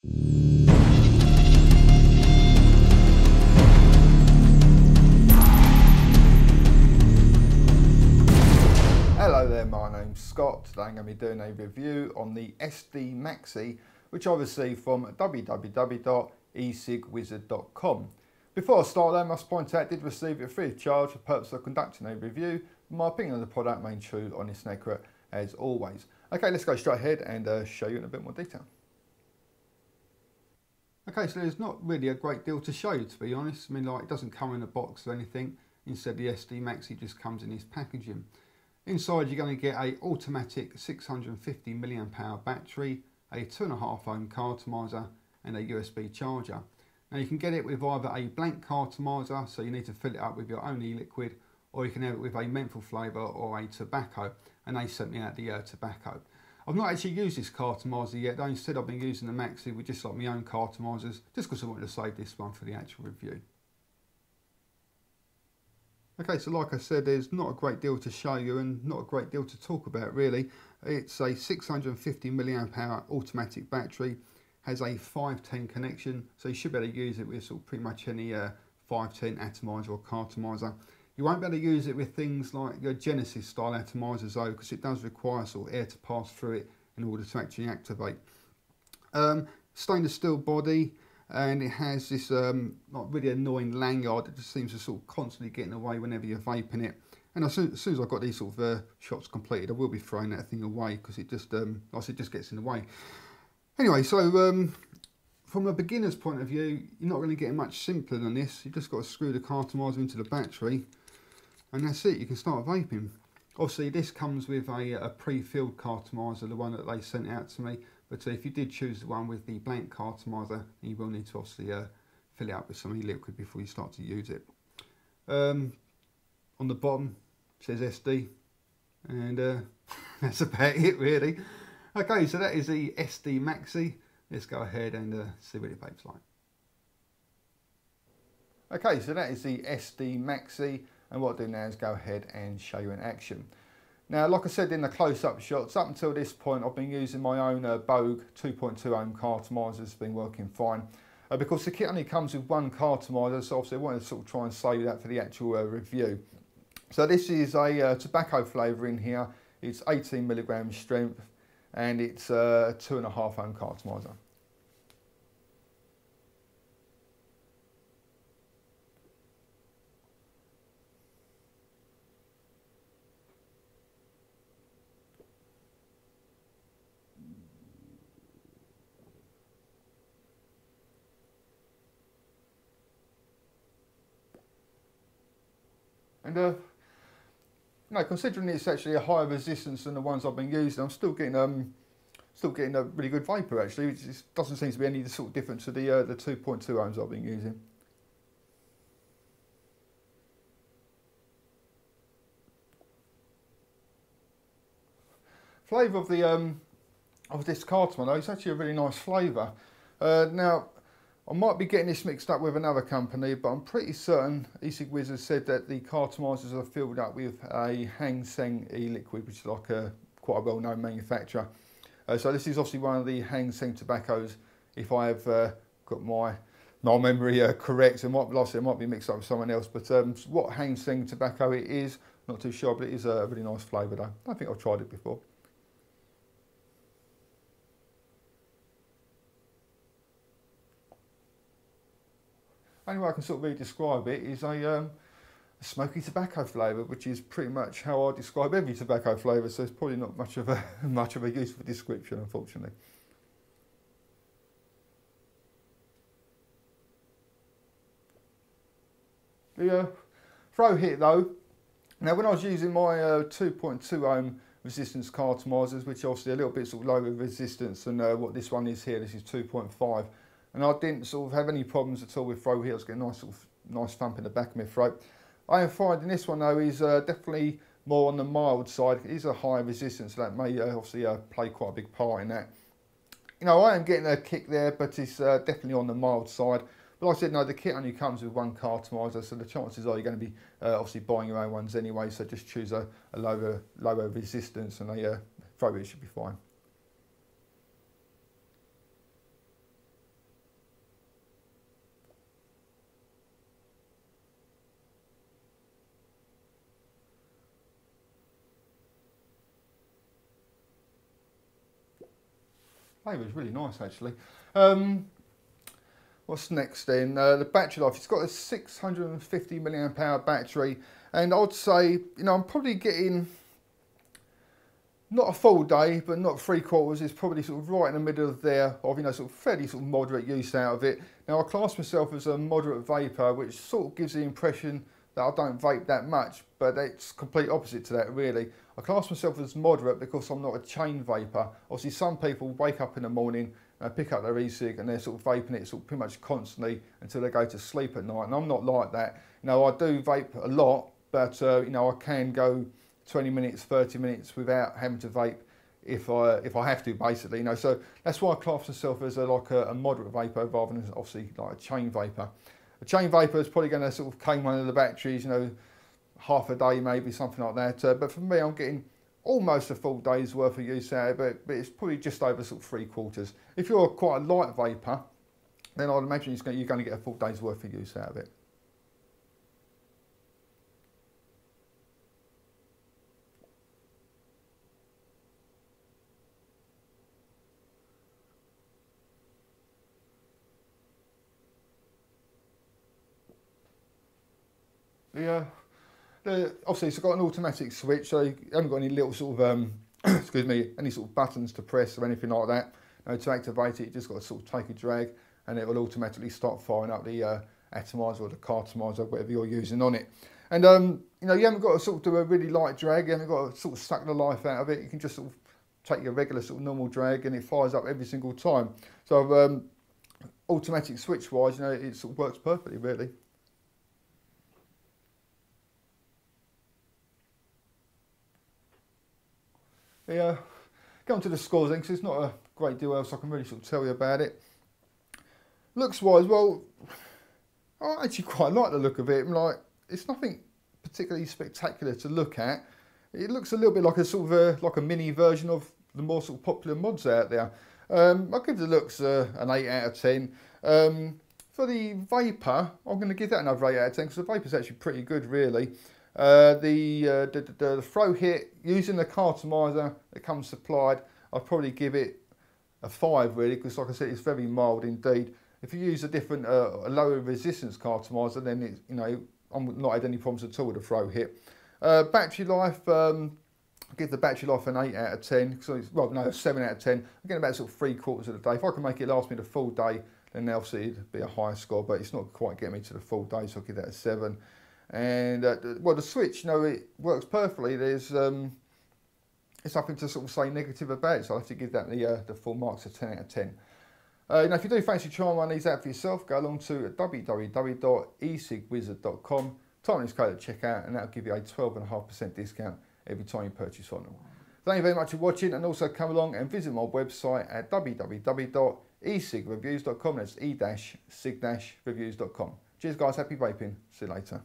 Hello there, my name's Scott. Today I'm going to be doing a review on the SD Maxi, which I received from www.e-cigwizard.com. Before I start though, I must point out I did receive it free of charge for the purpose of conducting a review. My opinion of the product remains true, honest and accurate as always. Okay, let's go straight ahead and show you in a bit more detail. Okay, so there's not really a great deal to show you, to be honest. I mean, like, it doesn't come in a box or anything. Instead, the SD Maxi just comes in this packaging. Inside, you're going to get a automatic 650 mAh battery, a 2.5 ohm car atomizer, and a USB charger. Now, you can get it with either a blank car atomizer, so you need to fill it up with your own e-liquid, or you can have it with a menthol flavour or a tobacco, and they sent me out the tobacco. I've not actually used this car atomizer yet, though. Instead I've been using the Maxi with just like my own car atomizers, just because I wanted to save this one for the actual review. Okay, so like I said, there's not a great deal to show you and not a great deal to talk about really. It's a 650 mAh automatic battery, has a 510 connection, so you should be able to use it with sort of pretty much any 510 atomizer or car atomizer. You won't be able to use it with things like your Genesis style atomizers though, because it does require sort of air to pass through it in order to actually activate. Stainless steel body, and it has this not really annoying lanyard that just seems to sort of constantly get in the way whenever you're vaping it. And as soon as I've got these sort of shots completed, I will be throwing that thing away because it just, it just gets in the way. Anyway, so from a beginner's point of view, you're not really getting much simpler than this. You've just got to screw the car atomizer into the battery, and that's it. You can start vaping. Obviously, this comes with a pre-filled car atomizer, the one that they sent out to me. But if you did choose the one with the blank car atomizer, you will need to obviously fill it up with some e-liquid before you start to use it. On the bottom it says SD, and that's about it really. Okay, so that is the SD Maxi. Let's go ahead and see what it vapes like. Okay, so that is the SD Maxi, and what I'll do now is go ahead and show you in action. Now, like I said in the close-up shots, up until this point I've been using my own Bogue 2.2 ohm car atomizer. It's been working fine. Because the kit only comes with one car atomizer, so obviously I wanted to sort of try and save that for the actual review. So this is a tobacco flavour in here. It's 18 milligrams strength, and it's a 2.5 ohm car atomizer. And no, considering it's actually a higher resistance than the ones I've been using, I'm still getting a really good vapour actually. It just doesn't seem to be any sort of difference to the 2.2 ohms I've been using. Flavour of this carton though, it's actually a really nice flavour. Now, I might be getting this mixed up with another company, but I'm pretty certain e-cig Wizard said that the car atomizers are filled up with a Hang Seng e-liquid, which is like quite a well-known manufacturer. So this is obviously one of the Hang Seng tobaccos, if I have got my memory correct. It might, like I said, it might be mixed up with someone else, but what Hang Seng tobacco it is, not too sure, but it is a really nice flavour though. I don't think I've tried it before. Only way I can sort of really describe it is a smoky tobacco flavour, which is pretty much how I describe every tobacco flavour, so it's probably not much of a useful description, unfortunately. The throw hit though, now when I was using my 2.2 ohm resistance car atomizers, which are obviously a little bit sort of lower resistance than what this one is here, this is 2.5. And I didn't sort of have any problems at all with throw hit. I was getting a nice thump in the back of my throat. I am finding this one though is definitely more on the mild side. It is a higher resistance, so that may obviously play quite a big part in that. You know, I am getting a kick there, but it's definitely on the mild side. But like I said, no, the kit only comes with one car atomizer, so the chances are you're going to be obviously buying your own ones anyway. So just choose a lower resistance, and a throw hit should be fine. flavour is really nice actually. What's next then? The battery life. It's got a 650 milliamp hour battery, and I'd say, you know, I'm probably getting not a full day, but not 3/4. It's probably sort of right in the middle of there of, you know, sort of fairly sort of moderate use out of it. Now I class myself as a moderate vapor, which sort of gives the impression that I don't vape that much, but it's complete opposite to that really. I class myself as moderate because I'm not a chain vapor. Obviously some people wake up in the morning, pick up their e-cig and they're sort of vaping it sort of pretty much constantly until they go to sleep at night, and I'm not like that. You know, I do vape a lot, but you know, I can go 20 minutes, 30 minutes without having to vape if I have to, basically. You know, so that's why I class myself as like a moderate vapor rather than obviously like a chain vapor. A chain vapor is probably going to sort of claim one of the batteries, you know, half a day maybe, something like that. But for me, I'm getting almost a full day's worth of use out of it, but it's probably just over sort of 3/4. If you're quite a light vapor, then I'd imagine you're going to get a full day's worth of use out of it. Yeah, obviously it's got an automatic switch, so you haven't got any little sort of, excuse me, any sort of buttons to press or anything like that. You know, to activate it, you just got to sort of take a drag and it will automatically start firing up the atomizer or the cartomizer, whatever you're using on it. And you know, you haven't got to sort of do a really light drag, you haven't got to sort of suck the life out of it. You can just sort of take your regular sort of normal drag and it fires up every single time. So automatic switch wise, you know, it sort of works perfectly really. Yeah, go on to the scores then, because there's not a great deal else I can really sort of tell you about it. Looks wise, well, I actually quite like the look of it. Like, it's nothing particularly spectacular to look at. It looks a little bit like a sort of like a mini version of the more sort of popular mods out there. I'll give the looks an 8 out of 10. For the vapor, I'm going to give that another 8 out of 10 because the vapor's actually pretty good really. The throw hit, using the cartomizer that comes supplied, I'd probably give it a 5 really, because like I said, it's very mild indeed. If you use a different, a lower resistance cartomizer, then it's, you know, I'm not had any problems at all with the throw hit. Battery life, I'll give the battery life an 8 out of 10. So it's, well, no, a 7 out of 10. I'm getting about sort of 3/4 of the day. If I can make it last me the full day, then obviously it'd be a higher score, but it's not quite getting me to the full day, so I'll give that a 7. And well, the switch, you know, it works perfectly. There's nothing to sort of say negative about it, so I have to give that the full marks of 10 out of 10. Now, if you do fancy trying one of these out for yourself, go along to www.e-cigwizard.com, type in this code at checkout, and that'll give you a 12.5% discount every time you purchase on them. Thank you very much for watching, and also come along and visit my website at www.e-cigreviews.com. That's e-cig-reviews.com. Cheers guys, happy vaping. See you later.